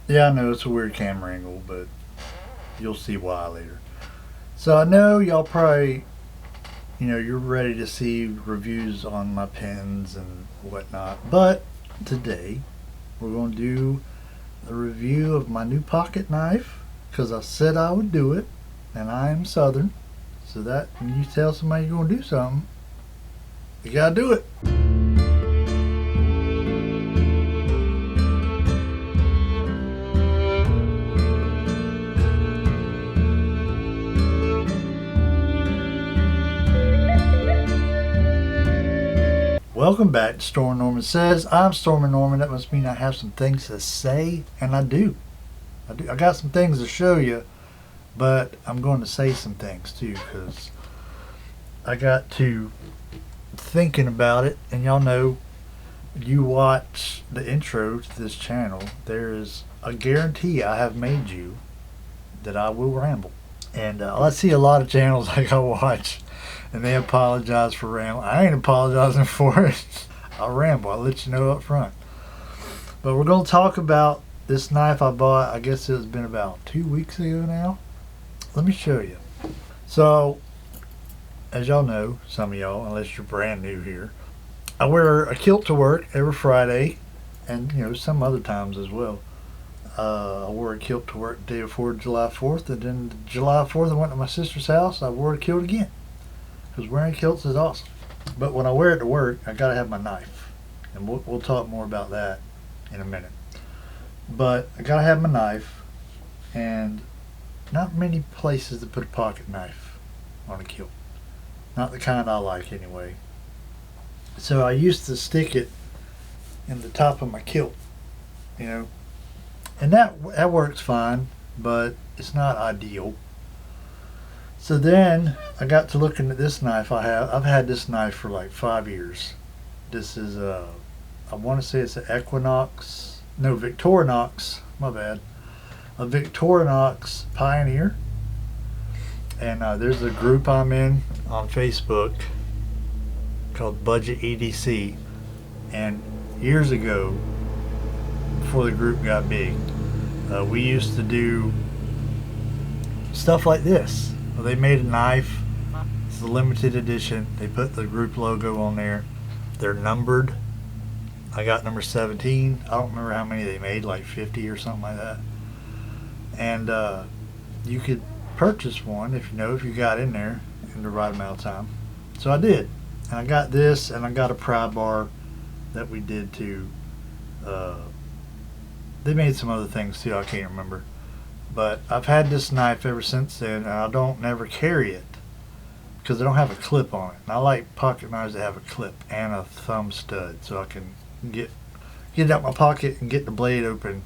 Yeah, I know it's a weird camera angle, but you'll see why later. So I know y'all probably, you're ready to see reviews on my pens and whatnot. But today we're going to do a review of my new pocket knife because I said I would do it, and I am Southern. So that when you tell somebody you're going to do something, you got to do it. Welcome back to Storm Norman Says. I'm Stormin Norman. That must mean I have some things to say, and I do. I got some things to show you, but I'm going to say some things too because I got to thinking about it, and y'all know you watch the intro to this channel. There is a guarantee I have made you that I will ramble, and I see a lot of channels like I watch. And they apologize for rambling. I ain't apologizing for it. I'll ramble. I'll let you know up front. But we're going to talk about this knife I bought. I guess it's been about 2 weeks ago now. Let me show you. So, as y'all know, some of y'all, unless you're brand new here, I wear a kilt to work every Friday, and some other times as well. I wore a kilt to work the day before July 4th, and then July 4th I went to my sister's house. I wore a kilt again. Because wearing kilts is awesome. But when I wear it to work, I gotta have my knife. And we'll talk more about that in a minute. But I gotta have my knife, and not many places to put a pocket knife on a kilt. Not the kind I like anyway. So I used to stick it in the top of my kilt, and that works fine, but it's not ideal. So then I got to looking at this knife I have. I've had this knife for like 5 years. This is I want to say it's an Victorinox, my bad. A Victorinox Pioneer. And there's a group I'm in on Facebook called Budget EDC. And years ago, before the group got big, we used to do stuff like this. Well, they made a knife. It's a limited edition. They put the group logo on there. They're numbered. I got number 17. I don't remember how many they made, like 50 or something like that. And you could purchase one if you got in there in the right amount of time. So I did. And I got this, and I got a pry bar that we did too. They made some other things too. I can't remember. But I've had this knife ever since then, and I don't never carry it because I don't have a clip on it. And I like pocket knives that have a clip and a thumb stud, so I can get it out my pocket and get the blade open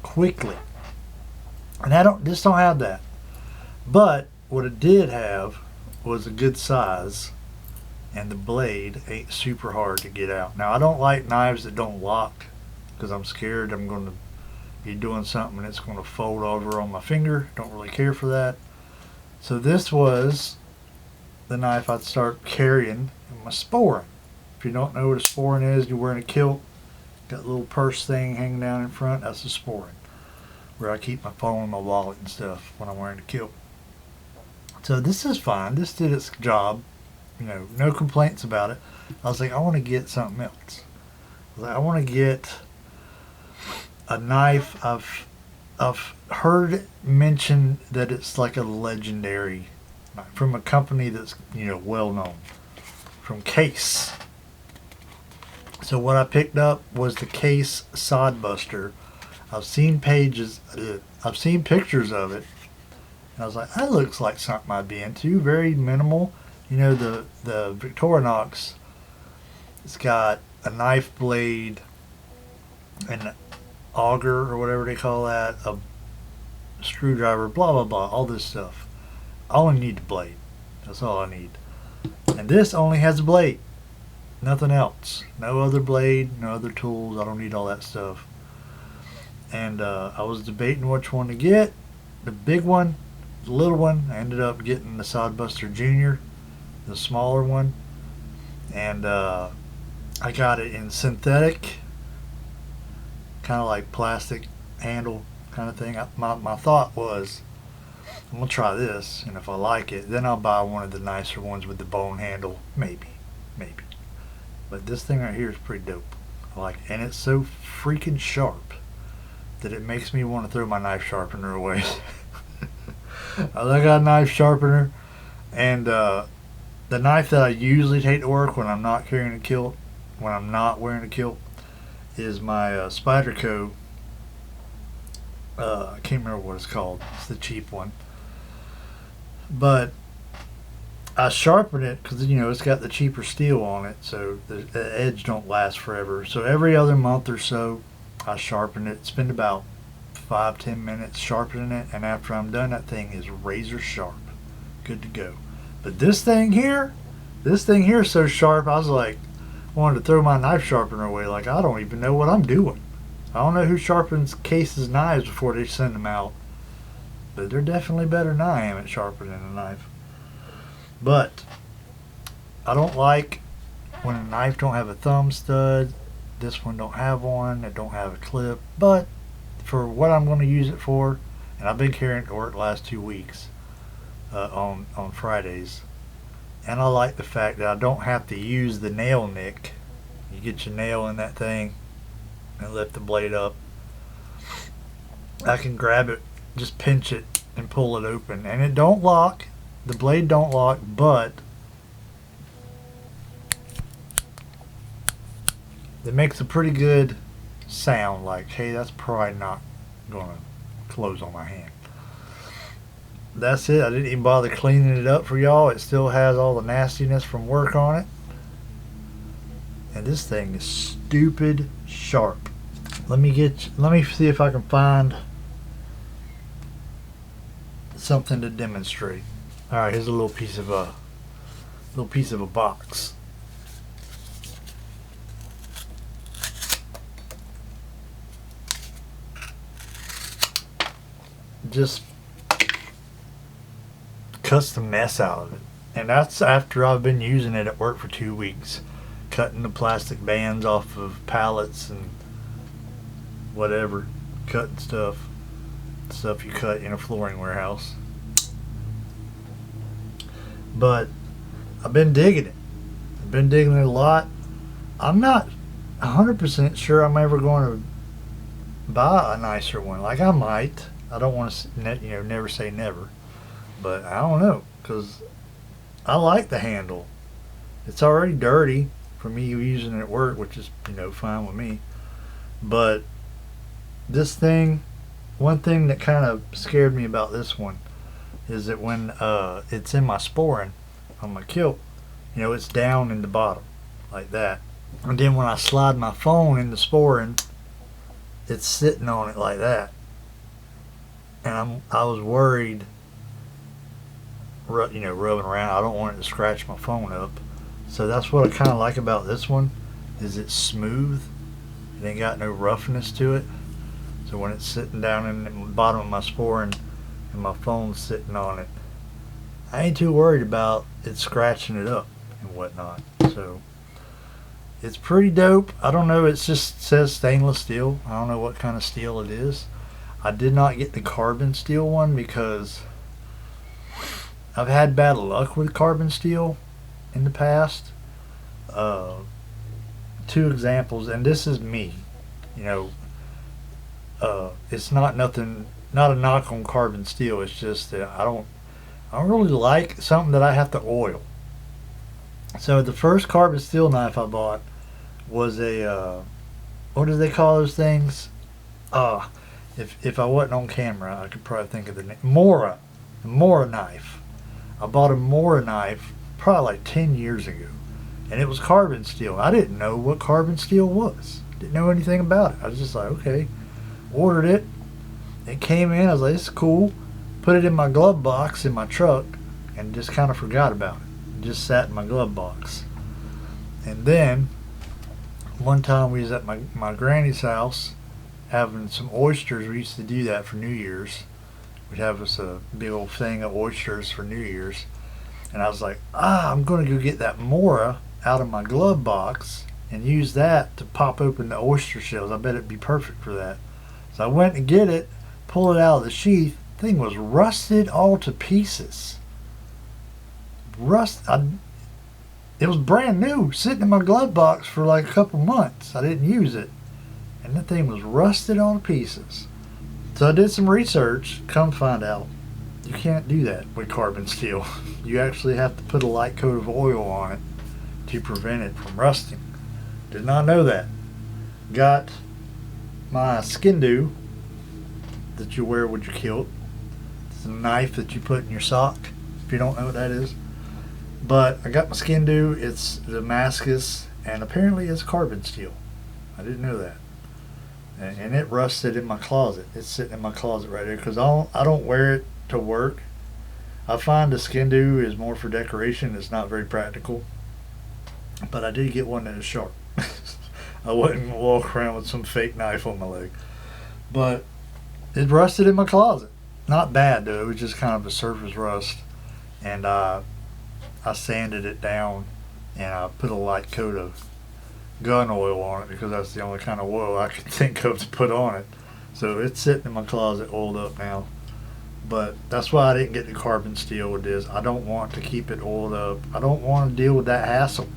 quickly. And this don't have that. But what it did have was a good size, and the blade ain't super hard to get out. Now I don't like knives that don't lock because I'm scared I'm going to be doing something and it's going to fold over on my finger. Don't really care for that. So this was the knife I'd start carrying in my sporin. If you don't know what a sporin is, you're wearing a kilt, got a little purse thing hanging down in front, that's a sporin, where I keep my phone and my wallet and stuff when I'm wearing a kilt. So this is fine. This did its job. No complaints about it. I was like, I want to get something else. I want to get a knife. I've heard mentioned that it's like a legendary knife from a company that's well known, from Case. So what I picked up was the Case Sodbuster. I've seen pictures of it, and I was like, that looks like something I'd be into. Very minimal. The Victorinox, it's got a knife blade and auger or whatever they call that, a screwdriver, blah blah blah, all this stuff. I only need the blade. That's all I need. And this only has a blade, nothing else. No other blade, no other tools. I don't need all that stuff. And I was debating which one to get, the big one, the little one. I ended up getting the Sodbuster Junior, the smaller one, and I got it in synthetic, kind of like plastic handle, kind of thing. My thought was, I'm going to try this, and if I like it, then I'll buy one of the nicer ones with the bone handle. Maybe. But this thing right here is pretty dope. I like it. And it's so freaking sharp that it makes me want to throw my knife sharpener away. I got a knife sharpener, and the knife that I usually take to work when I'm not carrying a kilt, when I'm not wearing a kilt, is my Spyderco. I can't remember what it's called. It's the cheap one. But I sharpen it because, you know, it's got the cheaper steel on it, so the edge don't last forever. So every other month or so, I sharpen it. Spend about 5-10 minutes sharpening it, and after I'm done, that thing is razor sharp, good to go. But this thing here is so sharp. I was like, wanted to throw my knife sharpener away. Like, I don't even know what I'm doing. I don't know who sharpens cases knives before they send them out, but they're definitely better than I am at sharpening a knife. But I don't like when a knife don't have a thumb stud. This one don't have one. It don't have a clip. But for what I'm going to use it for, and I've been carrying it to work the last 2 weeks on Fridays, and I like the fact that I don't have to use the nail nick. You get your nail in that thing and lift the blade up. I can grab it, just pinch it and pull it open, and it don't lock. The blade don't lock, but it makes a pretty good sound, like, hey, that's probably not gonna close on my hand. That's it. I didn't even bother cleaning it up for y'all. It still has all the nastiness from work on it, and this thing is stupid sharp. Let me see if I can find something to demonstrate. All right, here's a little piece of a box. Just cuts the mess out of it, and that's after I've been using it at work for 2 weeks, cutting the plastic bands off of pallets and whatever, cutting stuff you cut in a flooring warehouse. But I've been digging it. I've been digging it a lot. I'm not 100% sure I'm ever going to buy a nicer one. Like, I might. I don't want to, never say never. But I don't know, because I like the handle. It's already dirty for me using it at work, which is, fine with me. But this thing, one thing that kind of scared me about this one is that when it's in my sporing on my kilt, it's down in the bottom like that, and then when I slide my phone in the sporing, it's sitting on it like that, and I was worried, rubbing around. I don't want it to scratch my phone up, so that's what I kind of like about this one, is it's smooth. It ain't got no roughness to it, so when it's sitting down in the bottom of my sporing and my phone's sitting on it, I ain't too worried about it scratching it up and whatnot. So it's pretty dope. I don't know, it just says stainless steel. I don't know what kind of steel it is. I did not get the carbon steel one because I've had bad luck with carbon steel in the past. 2 examples, and this is me. It's not nothing, not a knock on carbon steel. It's just that I don't really like something that I have to oil. So the first carbon steel knife I bought was a what do they call those things? If I wasn't on camera, I could probably think of the name. Mora knife. I bought a Mora knife probably like 10 years ago, and it was carbon steel. I didn't know what carbon steel was. Didn't know anything about it. I was just like, okay. Ordered it. It came in. I was like, this is cool. Put it in my glove box in my truck and just kind of forgot about it. It just sat in my glove box. And then one time we was at my granny's house having some oysters. We used to do that for New Year's. We'd have us a big old thing of oysters for New Year's. And I was like, I'm going to go get that Mora out of my glove box and use that to pop open the oyster shells. I bet it'd be perfect for that. So I went to get it. pull it out of the sheath, thing was rusted all to pieces. It was brand new, sitting in my glove box for like a couple months. I didn't use it, and the thing was rusted all to pieces. So I did some research, come find out you can't do that with carbon steel. You actually have to put a light coat of oil on it to prevent it from rusting. Did not know that. Got my skin do that you wear with your kilt. It's a knife that you put in your sock, if you don't know what that is. But I got my skin do. It's Damascus, and apparently it's carbon steel. I didn't know that. And it rusted in my closet. It's sitting in my closet right there because I don't wear it to work. I find the skin do is more for decoration. It's not very practical. But I did get one that is sharp. I wouldn't walk around with some fake knife on my leg. But it rusted in my closet. Not bad though. It was just kind of a surface rust. And I sanded it down and I put a light coat of gun oil on it because that's the only kind of oil I could think of to put on it. So it's sitting in my closet oiled up now. But that's why I didn't get the carbon steel with this. I don't want to keep it oiled up. I don't want to deal with that hassle.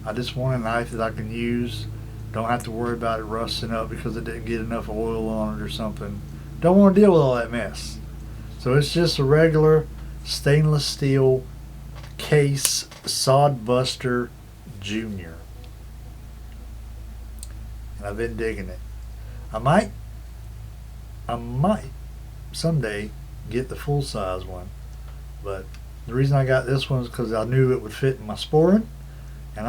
I just want a knife that I can use. Don't have to worry about it rusting up because it didn't get enough oil on it or something. Don't want to deal with all that mess. So it's just a regular stainless steel case Sodbuster Junior. And I've been digging it. I might someday get the full size one, but the reason I got this one is because I knew it would fit in my sporting, and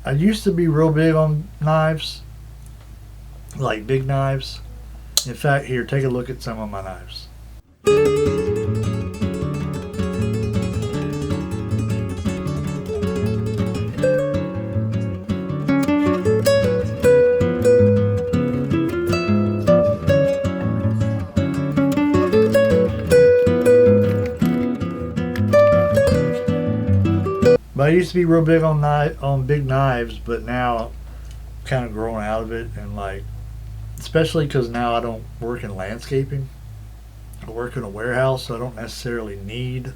I used to be real big on knives, like big knives. In fact, here, take a look at some of my knives. But I used to be real big on big knives, but now I'm kind of growing out of it, and like, especially because now I don't work in landscaping. I work in a warehouse, so I don't necessarily need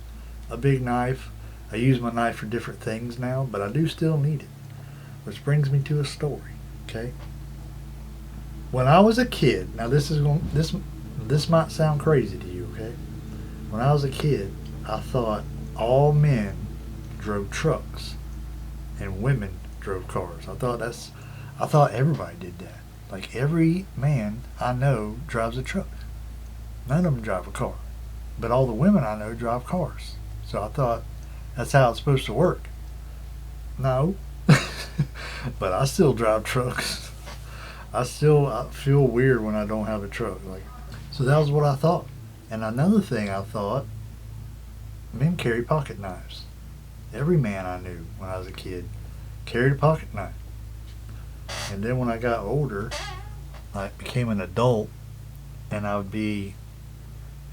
a big knife. I use my knife for different things now, but I do still need it. Which brings me to a story, okay? When I was a kid, now this might sound crazy to you, okay? When I was a kid, I thought all men drove trucks and women drove cars. I thought everybody did that. Like every man I know drives a truck. None of them drive a car. But all the women I know drive cars. So I thought that's how it's supposed to work. No. But I still drive trucks. I feel weird when I don't have a truck. So that was what I thought. And another thing I thought, men carry pocket knives. Every man I knew when I was a kid carried a pocket knife. And then when I got older, I became an adult, and I would be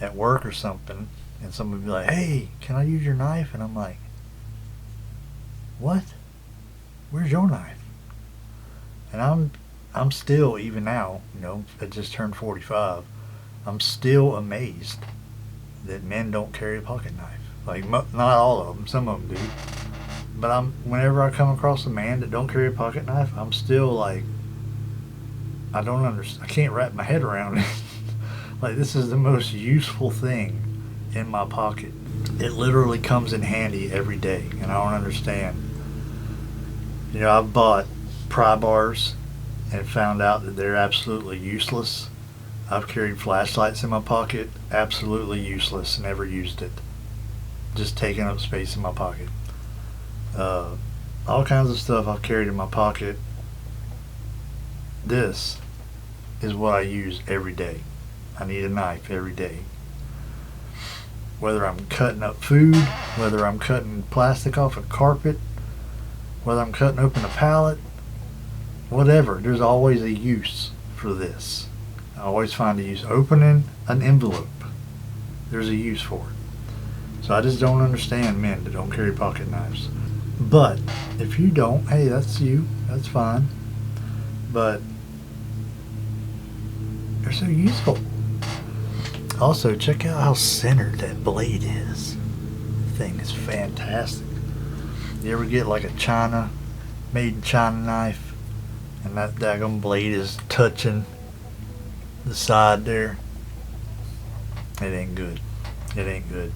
at work or something, and someone would be like, "Hey, can I use your knife?" And I'm like, "What? Where's your knife?" And I'm still, even now, I just turned 45, I'm still amazed that men don't carry a pocket knife. Like, not all of them, some of them do. But whenever I come across a man that don't carry a pocket knife, I'm still like, I don't understand. I can't wrap my head around it. Like, this is the most useful thing in my pocket. It literally comes in handy every day, and I don't understand. I've bought pry bars and found out that they're absolutely useless. I've carried flashlights in my pocket, absolutely useless, never used it. Just taking up space in my pocket. All kinds of stuff I've carried in my pocket. This is what I use every day. I need a knife every day. Whether I'm cutting up food, whether I'm cutting plastic off a carpet, whether I'm cutting open a pallet, whatever, there's always a use for this. I always find a use. Opening an envelope, there's a use for it. So I just don't understand men that don't carry pocket knives. But if you don't, hey, that's you. That's fine. But they're so useful. Also, check out how centered that blade is. The thing is fantastic. You ever get like a China, made in China knife, and that daggone blade is touching the side there? It ain't good. It ain't good.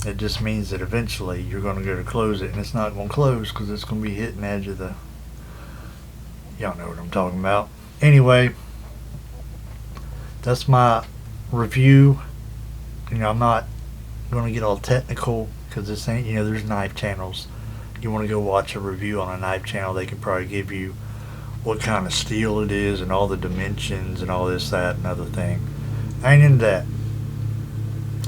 It just means that eventually you're going to go to close it, and it's not going to close because it's going to be hitting the edge of the... Y'all know what I'm talking about. Anyway, that's my review. I'm not going to get all technical because this ain't, there's knife channels. You want to go watch a review on a knife channel, they can probably give you what kind of steel it is and all the dimensions and all this, that, and other thing. I ain't into that.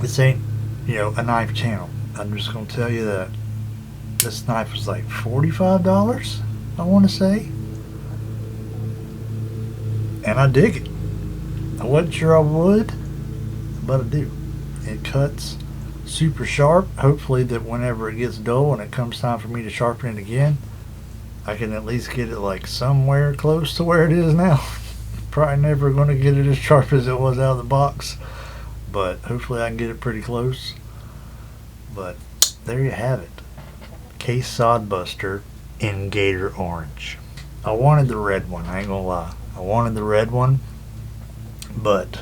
This ain't, a knife channel. I'm just going to tell you that this knife was like $45, I want to say. And I dig it. I wasn't sure I would, but I do. It cuts super sharp. Hopefully that whenever it gets dull and it comes time for me to sharpen it again, I can at least get it like somewhere close to where it is now. Probably never going to get it as sharp as it was out of the box, but hopefully I can get it pretty close. But there you have it. Case Sodbuster in Gator Orange. I wanted the red one, I ain't gonna lie. I wanted the red one, but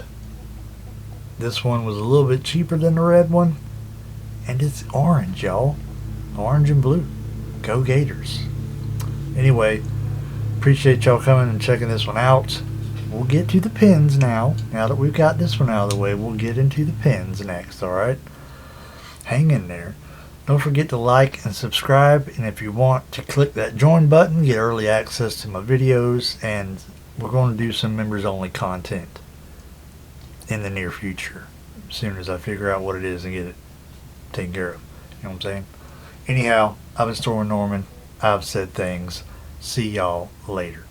this one was a little bit cheaper than the red one, and it's orange, y'all. Orange and blue. Go Gators. Anyway, appreciate y'all coming and checking this one out. We'll get to the pins now. Now that we've got this one out of the way, we'll get into the pins next, alright? Hang in there. Don't forget to like and subscribe, and if you want to click that join button, get early access to my videos, and we're going to do some members only content in the near future, as soon as I figure out what it is and get it taken care of. You know what I'm saying? Anyhow, I've been Stormin' Norman. I've said things. See y'all later.